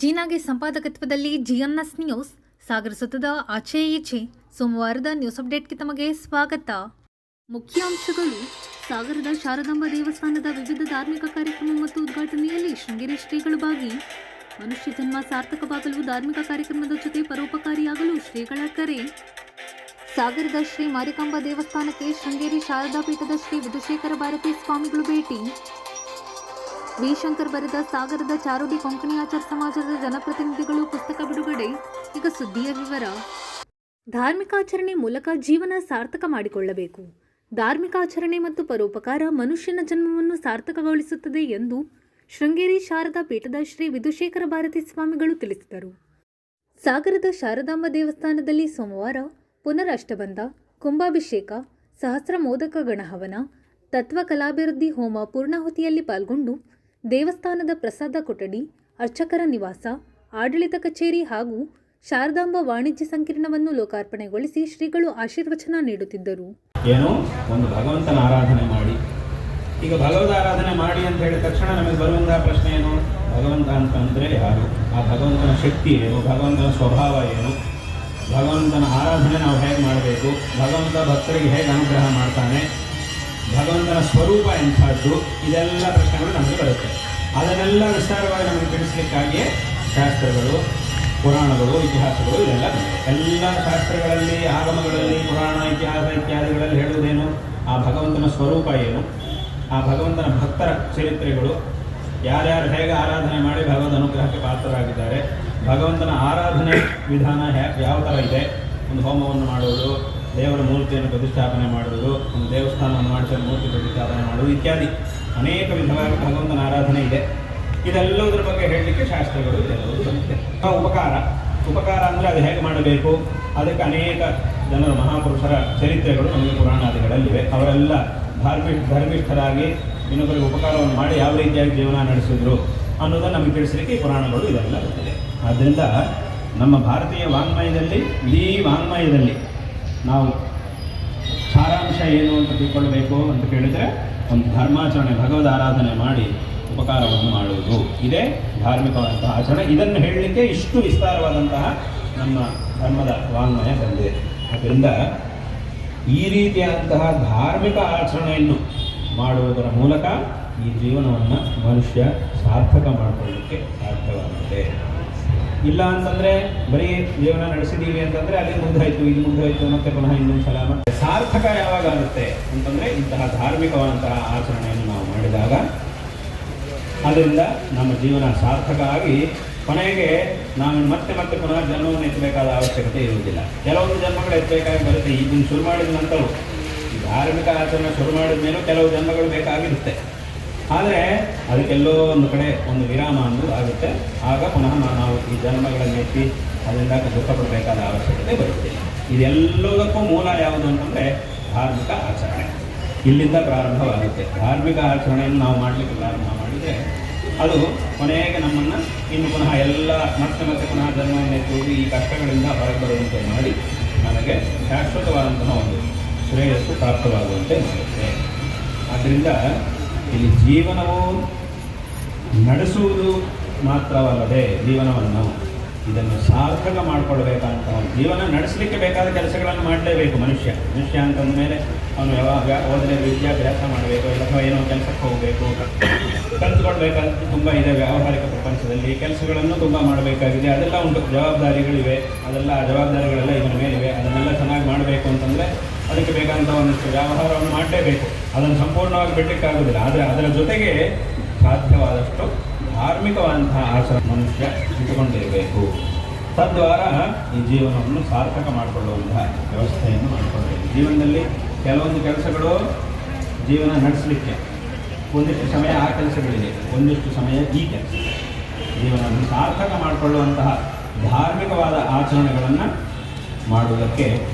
ಜೀನಾಗೆ ಸಂಪಾದಕತ್ವದಲ್ಲಿ ಜಿಎನ್ಎಸ್ news ಸಾಗರ ಸುತ್ತದ ಆಚೆ ಈಚೆ ಸೋಮವಾರದ ನ್ಯೂಸ್ ಅಪ್ಡೇಟ್ಗೆ ತಮಗೆ ಸ್ವಾಗತ. ಮುಖ್ಯಾಂಶಗಳು: ಸಾಗರದ ಶಾರದಾಂಬಾ ದೇವಸ್ಥಾನದ ವಿವಿಧ ಧಾರ್ಮಿಕ ಕಾರ್ಯಕ್ರಮ ಮತ್ತು ಉದ್ಘಾಟನೆಯಲ್ಲಿ ಶೃಂಗೇರಿ ಶ್ರೀಗಳು ಭಾಗಿ. ಮನುಷ್ಯ ಜನ್ಮ ಸಾರ್ಥಕವಾಗಲು ಧಾರ್ಮಿಕ ಕಾರ್ಯಕ್ರಮದ ಜೊತೆ ಪರೋಪಕಾರಿಯಾಗಲು ಶ್ರೀಗಳ ಕರೆ. ಸಾಗರದ ಶ್ರೀ ಮಾರಿಕಾಂಬಾ ದೇವಸ್ಥಾನಕ್ಕೆ ಶೃಂಗೇರಿ ಶಾರದಾ ಪೀಠದ ಶ್ರೀ ವಿಧುಶೇಖರ ಭಾರತಿ ಸ್ವಾಮಿಗಳು ಭೇಟಿ. ವಿ. ಶಂಕರ್ ಬರೆದ ಸಾಗರದ ಚಾರುಡಿ ಕೊಂಕಣಿ ಆಚಾರ ಸಮಾಜದ ಜನಪ್ರತಿನಿಧಿಗಳು ಪುಸ್ತಕ ಬಿಡುಗಡೆ. ಈಗ ಸುದ್ದಿಯ ವಿವರ. ಧಾರ್ಮಿಕ ಆಚರಣೆ ಮೂಲಕ ಜೀವನ ಸಾರ್ಥಕ ಮಾಡಿಕೊಳ್ಳಬೇಕು. ಧಾರ್ಮಿಕ ಆಚರಣೆ ಮತ್ತು ಪರೋಪಕಾರ ಮನುಷ್ಯನ ಜನ್ಮವನ್ನು ಸಾರ್ಥಕಗೊಳಿಸುತ್ತದೆ ಎಂದು ಶೃಂಗೇರಿ ಶಾರದಾ ಪೀಠದ ಶ್ರೀ ವಿಧುಶೇಖರ ಭಾರತಿ ಸ್ವಾಮಿಗಳು ತಿಳಿಸಿದರು. ಸಾಗರದ ಶಾರದಾಂಬಾ ದೇವಸ್ಥಾನದಲ್ಲಿ ಸೋಮವಾರ ಪುನರಷ್ಟಬಂಧ, ಕುಂಭಾಭಿಷೇಕ, ಸಹಸ್ರ ಮೋದಕ ಗಣಹವನ, ತತ್ವ ಕಲಾಭಿವೃದ್ಧಿ ಹೋಮ ಪೂರ್ಣಾಹುತಿಯಲ್ಲಿ ಪಾಲ್ಗೊಂಡು ದೇವಸ್ಥಾನದ ಪ್ರಸಾದ ಕೊಠಡಿ, ಅರ್ಚಕರ ನಿವಾಸ, ಆಡಳಿತ ಕಚೇರಿ ಹಾಗೂ ಶಾರದಾಂಬಾ ವಾಣಿಜ್ಯ ಸಂಕೀರ್ಣವನ್ನು ಲೋಕಾರ್ಪಣೆಗೊಳಿಸಿ ಶ್ರೀಗಳು ಆಶೀರ್ವಚನ ನೀಡುತ್ತಿದ್ದರು. ಏನೋ ಒಂದು ಭಗವಂತನ ಆರಾಧನೆ ಮಾಡಿ. ಈಗ ಭಗವದ್ ಆರಾಧನೆ ಮಾಡಿ ಅಂತ ಹೇಳಿದ ತಕ್ಷಣ ನಮಗೆ ಬರುವಂತಹ ಪ್ರಶ್ನೆ ಏನು? ಭಗವಂತ ಅಂತಂದರೆ ಯಾರು? ಆ ಭಗವಂತನ ಶಕ್ತಿ ಏನು? ಭಗವಂತನ ಸ್ವಭಾವ ಏನು? ಭಗವಂತನ ಆರಾಧನೆ ನಾವು ಹೇಗೆ ಮಾಡಬೇಕು? ಭಗವಂತ ಭಕ್ತರಿಗೆ ಹೇಗೆ ಅನುಗ್ರಹ ಮಾಡ್ತಾನೆ? ಭಗವಂತನ ಸ್ವರೂಪ ಎಂಥದ್ದು? ಇದೆಲ್ಲ ಪ್ರಶ್ನೆಗಳು ನಮಗೆ ಬರುತ್ತೆ. ಅದನ್ನೆಲ್ಲ ವಿಸ್ತಾರವಾಗಿ ನಮಗೆ ತಿಳಿಸಲಿಕ್ಕಾಗಿಯೇ ಶಾಸ್ತ್ರಗಳು, ಪುರಾಣಗಳು, ಇತಿಹಾಸಗಳು ಇದೆಲ್ಲ ಎಲ್ಲ ಶಾಸ್ತ್ರಗಳಲ್ಲಿ, ಆಗಮಗಳಲ್ಲಿ, ಪುರಾಣ, ಇತಿಹಾಸ ಇತ್ಯಾದಿಗಳಲ್ಲಿ ಹೇಳುವುದೇನು? ಆ ಭಗವಂತನ ಸ್ವರೂಪ ಏನು? ಆ ಭಗವಂತನ ಭಕ್ತರ ಚರಿತ್ರೆಗಳು, ಯಾರ್ಯಾರು ಹೇಗೆ ಆರಾಧನೆ ಮಾಡಿ ಭಗವದ್ ಅನುಗ್ರಹಕ್ಕೆ ಪಾತ್ರರಾಗಿದ್ದಾರೆ, ಭಗವಂತನ ಆರಾಧನೆ ವಿಧಾನ ಯಾವ ಥರ ಇದೆ, ಒಂದು ಹೋಮವನ್ನು ಮಾಡುವುದು, ದೇವರ ಮೂರ್ತಿಯನ್ನು ಪ್ರತಿಷ್ಠಾಪನೆ ಮಾಡುವುದು, ಒಂದು ದೇವಸ್ಥಾನವನ್ನು ಮಾಡಿಸಿ ಮೂರ್ತಿ ಪ್ರತಿಷ್ಠಾಪನೆ ಮಾಡುವುದು ಇತ್ಯಾದಿ ಅನೇಕ ವಿಧವಾಗಿ ಭಗವಂತನ ಆರಾಧನೆ ಇದೆ. ಇದೆಲ್ಲದರ ಬಗ್ಗೆ ಹೇಳಲಿಕ್ಕೆ ಶಾಸ್ತ್ರಗಳು ಇದೆಲ್ಲವೂ ಬರುತ್ತೆ. ಉಪಕಾರ ಅಂದರೆ ಅದು ಹೇಗೆ ಮಾಡಬೇಕು? ಅದಕ್ಕೆ ಅನೇಕ ಜನರ ಮಹಾಪುರುಷರ ಚರಿತ್ರೆಗಳು ನಮಗೆ ಪುರಾಣಾದಿಗಳಲ್ಲಿವೆ. ಅವರೆಲ್ಲ ಧರ್ಮಿಷ್ಠರಾಗಿ ಇನ್ನೊಬ್ಬರಿಗೆ ಉಪಕಾರವನ್ನು ಮಾಡಿ ಯಾವ ರೀತಿಯಾಗಿ ಜೀವನ ನಡೆಸಿದ್ರು ಅನ್ನೋದನ್ನು ನಮಗೆ ತಿಳಿಸಲಿಕ್ಕೆ ಈ ಪುರಾಣಗಳು ಇದೆಲ್ಲ ಬರ್ತದೆ. ಆದ್ದರಿಂದ ನಮ್ಮ ಭಾರತೀಯ ವಾಂಗ್ಮಯದಲ್ಲಿ, ಇಡೀ ವಾಂಗ್ಮಯದಲ್ಲಿ ನಾವು ಸಾರಾಂಶ ಏನು ಅಂತ ತಿಳ್ಕೊಳ್ಬೇಕು ಅಂತ ಕೇಳಿದರೆ, ಒಂದು ಧರ್ಮಾಚರಣೆ, ಭಗವದ್ ಆರಾಧನೆ ಮಾಡಿ ಉಪಕಾರವನ್ನು ಮಾಡುವುದು, ಇದೇ ಧಾರ್ಮಿಕವಾದಂತಹ ಆಚರಣೆ. ಇದನ್ನು ಹೇಳಲಿಕ್ಕೆ ಇಷ್ಟು ವಿಸ್ತಾರವಾದಂತಹ ನಮ್ಮ ಧರ್ಮದ ವಾಂಗ್ಮಯ ಬಂದಿದೆ. ಆದ್ದರಿಂದ ಈ ರೀತಿಯಾದಂತಹ ಧಾರ್ಮಿಕ ಆಚರಣೆಯನ್ನು ಮಾಡುವುದರ ಮೂಲಕ ಈ ಜೀವನವನ್ನು ಮನುಷ್ಯ ಸಾರ್ಥಕ ಮಾಡಿಕೊಳ್ಳಲಿಕ್ಕೆ ಸಾಧ್ಯವಾಗುತ್ತೆ. ಇಲ್ಲ ಅಂತಂದರೆ ಬರೀ ಜೀವನ ನಡೆಸಿದ್ದೀವಿ ಅಂತಂದರೆ ಅಲ್ಲಿ ಮುಗ್ದಾಯಿತು, ಇದು ಮುಗ್ದಾಯಿತು, ಮತ್ತೆ ಪುನಃ ಇನ್ನೊಂದು ಸಲ ಮತ್ತೆ ಸಾರ್ಥಕ ಯಾವಾಗ ಆಗುತ್ತೆ ಅಂತಂದರೆ ಇಂತಹ ಧಾರ್ಮಿಕವಾದಂತಹ ಆಚರಣೆಯನ್ನು ನಾವು ಮಾಡಿದಾಗ ಅದರಿಂದ ನಮ್ಮ ಜೀವನ ಸಾರ್ಥಕ ಆಗಿ ಕೊನೆಗೆ ನಾವು ಮತ್ತೆ ಪುನಃ ಜನ್ಮವನ್ನು ಎತ್ತಬೇಕಾದ ಅವಶ್ಯಕತೆ ಇರುವುದಿಲ್ಲ. ಕೆಲವೊಂದು ಜನ್ಮಗಳು ಎತ್ತಬೇಕಾಗಿ ಬರುತ್ತೆ. ಇದನ್ನು ಶುರು ಮಾಡಿದ ನಂತರ ಈ ಧಾರ್ಮಿಕ ಆಚರಣೆ ಶುರು ಮಾಡಿದ ಮೇಲೂ ಕೆಲವು ಜನ್ಮಗಳು ಬೇಕಾಗಿರುತ್ತೆ. ಆದರೆ ಅದಕ್ಕೆಲ್ಲೋ ಒಂದು ಕಡೆ ಒಂದು ವಿರಾಮ ಅನ್ನೋದು ಆಗುತ್ತೆ. ಆಗ ಪುನಃ ನಾವು ಈ ಜನ್ಮಗಳನ್ನು ಎತ್ತಿ ಅದರಿಂದ ದುಃಖ ಪಡಬೇಕಾದ ಅವಶ್ಯಕತೆ ಬರುತ್ತಿಲ್ಲ. ಇದೆಲ್ಲದಕ್ಕೂ ಮೂಲ ಯಾವುದು ಅಂತಂದರೆ ಧಾರ್ಮಿಕ ಆಚರಣೆ. ಇಲ್ಲಿಂದ ಪ್ರಾರಂಭವಾಗುತ್ತೆ. ಧಾರ್ಮಿಕ ಆಚರಣೆಯನ್ನು ನಾವು ಮಾಡಲಿಕ್ಕೆ ಪ್ರಾರಂಭ ಮಾಡಿದರೆ ಅದು ಕೊನೆಗೆ ನಮ್ಮನ್ನು ಇನ್ನು ಪುನಃ ಎಲ್ಲ ಮತ್ತೆ ಪುನಃ ಜನ್ಮವನ್ನು ಎತ್ತುವುದು, ಈ ಕಷ್ಟಗಳಿಂದ ಹೊರಬರುವಂತೆ ಮಾಡಿ ನಮಗೆ ಶಾಶ್ವತವಾದಂತಹ ಒಂದು ಶ್ರೇಯಸ್ಸು ಪ್ರಾಪ್ತವಾಗುವಂತೆ ಮಾಡುತ್ತೆ. ಆದ್ದರಿಂದ ಇಲ್ಲಿ ಜೀವನವು ನಡೆಸುವುದು ಮಾತ್ರವಲ್ಲದೆ ಜೀವನವನ್ನು ಇದನ್ನು ಸಾರ್ಥಕ ಮಾಡಿಕೊಳ್ಬೇಕಂತ, ಜೀವನ ನಡೆಸಲಿಕ್ಕೆ ಬೇಕಾದ ಕೆಲಸಗಳನ್ನು ಮಾಡಲೇಬೇಕು ಮನುಷ್ಯ ಅಂತಂದ ಮೇಲೆ ಅವನು ಯಾವಾಗ ಓದನೆ ವಿದ್ಯಾಭ್ಯಾಸ ಮಾಡಬೇಕು, ಅಥವಾ ಏನೋ ಕೆಲಸಕ್ಕೆ ಹೋಗಬೇಕು, ಕಲಿತ್ಕೊಳ್ಬೇಕಂತ ತುಂಬ ಇದೆ. ವ್ಯಾವಹಾರಿಕ ಪ್ರಪಂಚದಲ್ಲಿ ಕೆಲಸಗಳನ್ನು ತುಂಬ ಮಾಡಬೇಕಾಗಿದೆ. ಅದೆಲ್ಲ ಉಂಟು, ಜವಾಬ್ದಾರಿಗಳಿವೆ. ಅದೆಲ್ಲ ಜವಾಬ್ದಾರಿಗಳೆಲ್ಲ ಇವನ ಮೇಲಿವೆ. ಅದನ್ನೆಲ್ಲ ಚೆನ್ನಾಗಿ ಮಾಡಬೇಕು ಅಂತಂದರೆ ಅದಕ್ಕೆ ಬೇಕಾದಂಥ ಒಂದಷ್ಟು ವ್ಯವಹಾರವನ್ನು ಮಾಡಲೇಬೇಕು. ಅದನ್ನು ಸಂಪೂರ್ಣವಾಗಿ ಬಿಡಲಿಕ್ಕಾಗೋದಿಲ್ಲ. ಆದರೆ ಅದರ ಜೊತೆಗೆ ಸಾಧ್ಯವಾದಷ್ಟು ಧಾರ್ಮಿಕವಾದಂತಹ ಆಚರಣೆ ಮನುಷ್ಯ ಇಟ್ಟುಕೊಂಡಿರಬೇಕು. ತದ್ವಾರ ಈ ಜೀವನವನ್ನು ಸಾರ್ಥಕ ಮಾಡಿಕೊಳ್ಳುವಂತಹ ವ್ಯವಸ್ಥೆಯನ್ನು ಮಾಡಿಕೊಳ್ಳಬೇಕು. ಜೀವನದಲ್ಲಿ ಕೆಲವೊಂದು ಕೆಲಸಗಳು ಜೀವನ ನಡೆಸಲಿಕ್ಕೆ ಒಂದಿಷ್ಟು ಸಮಯ ಆ ಕೆಲಸಗಳಿದೆ, ಒಂದಿಷ್ಟು ಸಮಯ ಈ ಕೆಲಸ. ಜೀವನವನ್ನು ಸಾರ್ಥಕ ಮಾಡಿಕೊಳ್ಳುವಂತಹ ಧಾರ್ಮಿಕವಾದ ಆಚರಣೆಗಳನ್ನು ಮಾಡುವುದಕ್ಕೆ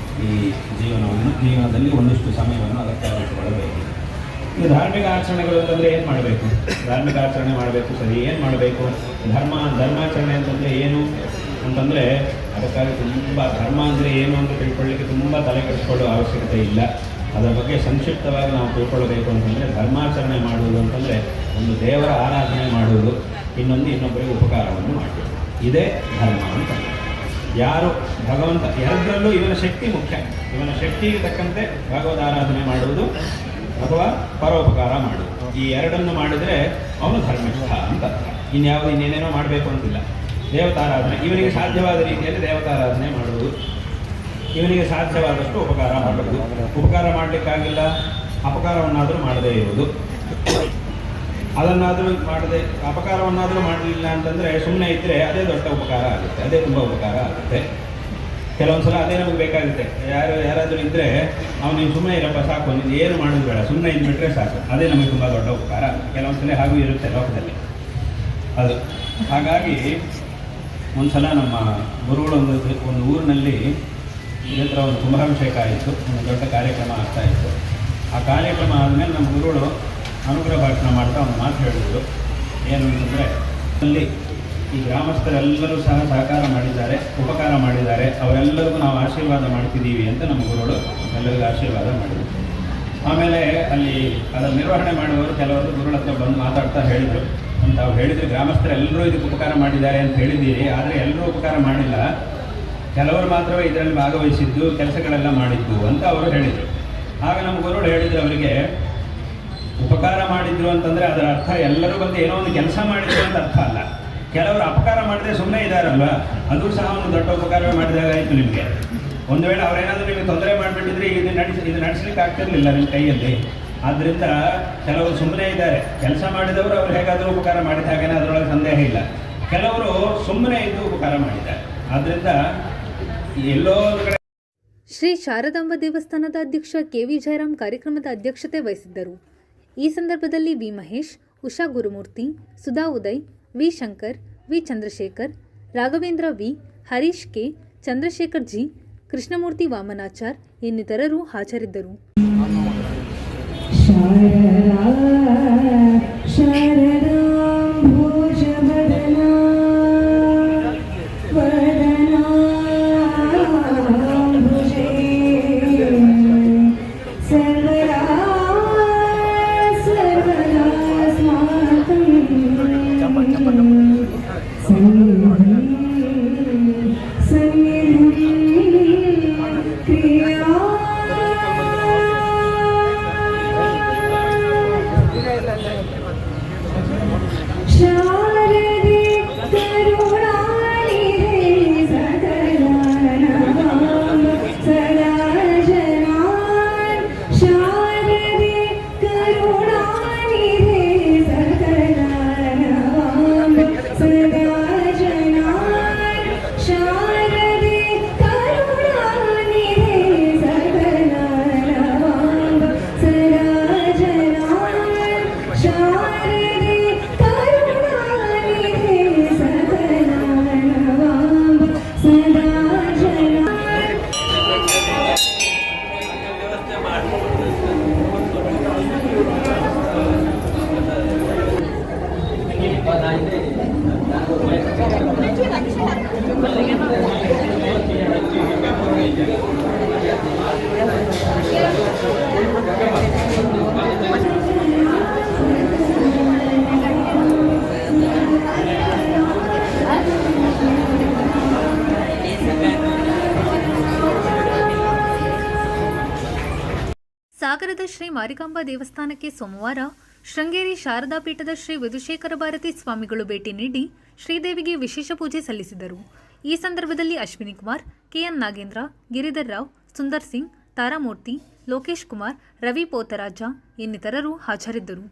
ಈ ಜೀವನದಲ್ಲಿ ಒಂದಿಷ್ಟು ಸಮಯವನ್ನು ಅದಕ್ಕೆ ಇಟ್ಟುಕೊಳ್ಳಬೇಕು. ಈ ಧಾರ್ಮಿಕ ಆಚರಣೆಗಳು ಅಂತಂದರೆ ಏನು ಮಾಡಬೇಕು? ಧಾರ್ಮಿಕ ಆಚರಣೆ ಮಾಡಬೇಕು, ಸರಿ, ಏನು ಮಾಡಬೇಕು? ಧರ್ಮಾಚರಣೆ ಅಂತಂದರೆ ಏನು ಅಂತಂದರೆ ಅದಕ್ಕಾಗಿ ತುಂಬ ಧರ್ಮ ಅಂದರೆ ಏನು ಅಂತ ತಿಳ್ಕೊಳ್ಳಿಕ್ಕೆ ತುಂಬ ತಲೆ ಕೆಡಿಸ್ಕೊಳ್ಳೋ ಅವಶ್ಯಕತೆ ಇಲ್ಲ. ಅದರ ಬಗ್ಗೆ ಸಂಕ್ಷಿಪ್ತವಾಗಿ ನಾವು ತಿಳ್ಕೊಳ್ಬೇಕು ಅಂತಂದರೆ ಧರ್ಮಾಚರಣೆ ಮಾಡುವುದು ಅಂತಂದರೆ ಒಂದು ದೇವರ ಆರಾಧನೆ ಮಾಡುವುದು, ಇನ್ನೊಬ್ಬರಿಗೆ ಉಪಕಾರವನ್ನು ಮಾಡಬೇಕು, ಇದೇ ಧರ್ಮ ಅಂತ. ಯಾರು ಭಗವಂತ ಎರಡರಲ್ಲೂ ಇವನ ಶಕ್ತಿ ಮುಖ್ಯ. ಇವನ ಶಕ್ತಿಗೆ ತಕ್ಕಂತೆ ಭಗವದ್ ಆರಾಧನೆ ಮಾಡುವುದು ಅಥವಾ ಪರೋಪಕಾರ ಮಾಡುವುದು, ಈ ಎರಡನ್ನು ಮಾಡಿದರೆ ಅವನು ಧರ್ಮಿಷ್ಠ ಅಂತ. ಇನ್ನೇನೇನೋ ಮಾಡಬೇಕು ಅಂತಿಲ್ಲ. ದೇವತಾರಾಧನೆ ಇವನಿಗೆ ಸಾಧ್ಯವಾದ ರೀತಿಯಲ್ಲಿ ದೇವತಾರಾಧನೆ ಮಾಡುವುದು, ಇವನಿಗೆ ಸಾಧ್ಯವಾದಷ್ಟು ಉಪಕಾರ ಮಾಡುವುದು. ಉಪಕಾರ ಮಾಡಲಿಕ್ಕಾಗಿಲ್ಲ, ಅಪಕಾರವನ್ನಾದರೂ ಮಾಡದೇ ಇರುವುದು. ಅದನ್ನಾದರೂ ಅಪಕಾರವನ್ನಾದರೂ ಮಾಡಲಿಲ್ಲ ಅಂತಂದರೆ ಸುಮ್ಮನೆ ಇದ್ದರೆ ಅದೇ ದೊಡ್ಡ ಉಪಕಾರ ಆಗುತ್ತೆ, ಅದೇ ತುಂಬ ಉಪಕಾರ ಆಗುತ್ತೆ. ಕೆಲವೊಂದು ಸಲ ಅದೇ ನಮಗೆ ಬೇಕಾಗುತ್ತೆ. ಯಾರಾದರೂ ಇದ್ದರೆ ನೀವು ಸುಮ್ಮನೆ ಇರಪ್ಪ ಸಾಕು, ನೀನು ಏನು ಮಾಡೋದು ಬೇಡ, ಸುಮ್ಮನೆ ಇದ್ಬಿಟ್ರೆ ಸಾಕು, ಅದೇ ನಮಗೆ ತುಂಬ ದೊಡ್ಡ ಉಪಕಾರ. ಕೆಲವೊಂದು ಸಲ ಹಾಗೂ ಇರುತ್ತೆ ಲೋಕದಲ್ಲಿ ಅದು. ಹಾಗಾಗಿ ಒಂದು ಸಲ ನಮ್ಮ ಗುರುಗಳು ಒಂದು ಊರಿನಲ್ಲಿ ಇದೇ ಥರ ಒಂದು ಕುಂಭಾಭಿಷೇಕ ಆಯಿತು, ಒಂದು ದೊಡ್ಡ ಕಾರ್ಯಕ್ರಮ ಆಗ್ತಾಯಿತ್ತು. ಆ ಕಾರ್ಯಕ್ರಮ ಆದಮೇಲೆ ನಮ್ಮ ಗುರುಗಳು ಅನುಗ್ರಹ ಭಾಷಣ ಮಾಡ್ತಾ ಒಂದು ಮಾತು ಹೇಳಿದ್ರು. ಏನು ಅಂತಂದರೆ, ಅಲ್ಲಿ ಈ ಗ್ರಾಮಸ್ಥರೆಲ್ಲರೂ ಸಹ ಸಹಕಾರ ಮಾಡಿದ್ದಾರೆ, ಉಪಕಾರ ಮಾಡಿದ್ದಾರೆ, ಅವರೆಲ್ಲರಿಗೂ ನಾವು ಆಶೀರ್ವಾದ ಮಾಡ್ತಿದ್ದೀವಿ ಅಂತ ನಮ್ಮ ಗುರುಗಳು ಎಲ್ಲರಿಗೂ ಆಶೀರ್ವಾದ ಮಾಡಿದರು. ಆಮೇಲೆ ಅಲ್ಲಿ ಅದರ ನಿರ್ವಹಣೆ ಮಾಡುವವರು ಕೆಲವರು ಗುರುಗಳ ಹತ್ರ ಬಂದು ಮಾತಾಡ್ತಾ ಹೇಳಿದರು ಅಂತ. ಅವ್ರು ಹೇಳಿದರು, ಗ್ರಾಮಸ್ಥರೆಲ್ಲರೂ ಇದಕ್ಕೆ ಉಪಕಾರ ಮಾಡಿದ್ದಾರೆ ಅಂತ ಹೇಳಿದ್ದೀರಿ, ಆದರೆ ಎಲ್ಲರೂ ಉಪಕಾರ ಮಾಡಿಲ್ಲ, ಕೆಲವರು ಮಾತ್ರವೇ ಇದರಲ್ಲಿ ಭಾಗವಹಿಸಿದ್ದು, ಕೆಲಸಗಳೆಲ್ಲ ಮಾಡಿದ್ದು ಅಂತ ಅವರು ಹೇಳಿದರು. ಆಗ ನಮ್ಮ ಗುರುಗಳು ಹೇಳಿದರು ಅವರಿಗೆ, ಉಪಕಾರ ಮಾಡಿದ್ರು ಅಂತಂದರೆ ಅದರ ಅರ್ಥ ಎಲ್ಲರೂ ಬಂದು ಏನೋ ಒಂದು ಕೆಲಸ ಮಾಡಿದ್ರು ಅಂತ ಅರ್ಥ ಅಲ್ಲ. ಕೆಲವರು ಅಪಕಾರ ಮಾಡದೆ ಸುಮ್ಮನೆ ಇದ್ದಾರಲ್ವ, ಅದು ಸಹ ಒಂದು ದೊಡ್ಡ ಉಪಕಾರವೇ ಮಾಡಿದಾಗ ಆಯಿತು ನಿಮಗೆ. ಒಂದು ವೇಳೆ ಅವರೇನಾದರೂ ನಿಮಗೆ ತೊಂದರೆ ಮಾಡಿಬಿಟ್ಟಿದ್ರೆ ಇದು ನಡೆಸಲಿಕ್ಕೆ ಆಗ್ತಿರಲಿಲ್ಲ ನಿಮ್ಮ ಕೈಯಲ್ಲಿ. ಆದ್ದರಿಂದ ಕೆಲವರು ಸುಮ್ಮನೆ ಇದ್ದಾರೆ, ಕೆಲಸ ಮಾಡಿದವರು ಅವ್ರು ಹೇಗಾದರೂ ಉಪಕಾರ ಮಾಡಿದ ಹಾಗೇನೆ, ಅದರೊಳಗೆ ಸಂದೇಹ ಇಲ್ಲ. ಕೆಲವರು ಸುಮ್ಮನೆ ಇದ್ದು ಉಪಕಾರ ಮಾಡಿದ್ದಾರೆ. ಆದ್ದರಿಂದ ಎಲ್ಲೋ ಒಂದು ಕಡೆ ಶ್ರೀ ಶಾರದಾಂಬ ದೇವಸ್ಥಾನದ ಅಧ್ಯಕ್ಷ ಕೆ.ವಿ. ಜಯರಾಮ್ ಕಾರ್ಯಕ್ರಮದ ಅಧ್ಯಕ್ಷತೆ ವಹಿಸಿದ್ದರು. ಈ ಸಂದರ್ಭದಲ್ಲಿ V. Mahesh, Usha Gurumurthy, Sudha Uday, V. Shankar, V. Chandrashekar, Raghavendra V, Harish K, Chandrashekar G, Krishnamurthy Vamanachar ಇನ್ನಿತರರು ಹಾಜರಿದ್ದರು. ಸಾಗರದ ಶ್ರೀ ಮಾರಿಕಾಂಬಾ ದೇವಸ್ಥಾನಕ್ಕೆ ಸೋಮವಾರ ಶೃಂಗೇರಿ ಶಾರದಾ ಪೀಠದ ಶ್ರೀ ವಿಧುಶೇಖರ ಭಾರತಿ ಸ್ವಾಮಿಗಳು ಭೇಟಿ ನೀಡಿ ಶ್ರೀದೇವಿಗೆ ವಿಶೇಷ ಪೂಜೆ ಸಲ್ಲಿಸಿದರು. ಈ ಸಂದರ್ಭದಲ್ಲಿ ಅಶ್ವಿನಿ ಕುಮಾರ್, ಕೆಎನ್ ನಾಗೇಂದ್ರ, ಗಿರಿಧರ್ ರಾವ್, ಸುಂದರ್ ಸಿಂಗ್, ತಾರಾಮೂರ್ತಿ, ಲೋಕೇಶ್ ಕುಮಾರ್, ರವಿ ಪೋತರಾಜ ಇನ್ನಿತರರು ಹಾಜರಿದ್ದರು.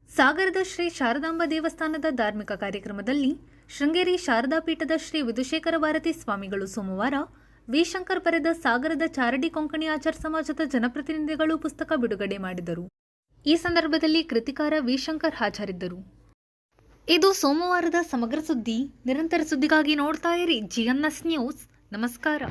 ಸಾಗರದ ಶ್ರೀ ಶಾರದಾಂಬಾ ದೇವಸ್ಥಾನದ ಧಾರ್ಮಿಕ ಕಾರ್ಯಕ್ರಮದಲ್ಲಿ ಶೃಂಗೇರಿ ಶಾರದಾ ಪೀಠದ ಶ್ರೀ ವಿಧುಶೇಖರ ಭಾರತಿ ಸ್ವಾಮಿಗಳು ಸೋಮವಾರ ವಿ. ಶಂಕರ್ ಬರೆದ ಸಾಗರದ ಚಾರಡಿ ಕೊಂಕಣಿ ಆಚಾರ್ ಸಮಾಜದ ಜನಪ್ರತಿನಿಧಿಗಳು ಪುಸ್ತಕ ಬಿಡುಗಡೆ ಮಾಡಿದರು. ಈ ಸಂದರ್ಭದಲ್ಲಿ ಕೃತಿಕಾರ ವಿ. ಶಂಕರ್ ಹಾಜರಿದ್ದರು. ಇದು ಸೋಮವಾರದ ಸಮಗ್ರ ಸುದ್ದಿ. ನಿರಂತರ ಸುದ್ದಿಗಾಗಿ ನೋಡ್ತಾ ಇರಿ GNS ನ್ಯೂಸ್. ನಮಸ್ಕಾರ.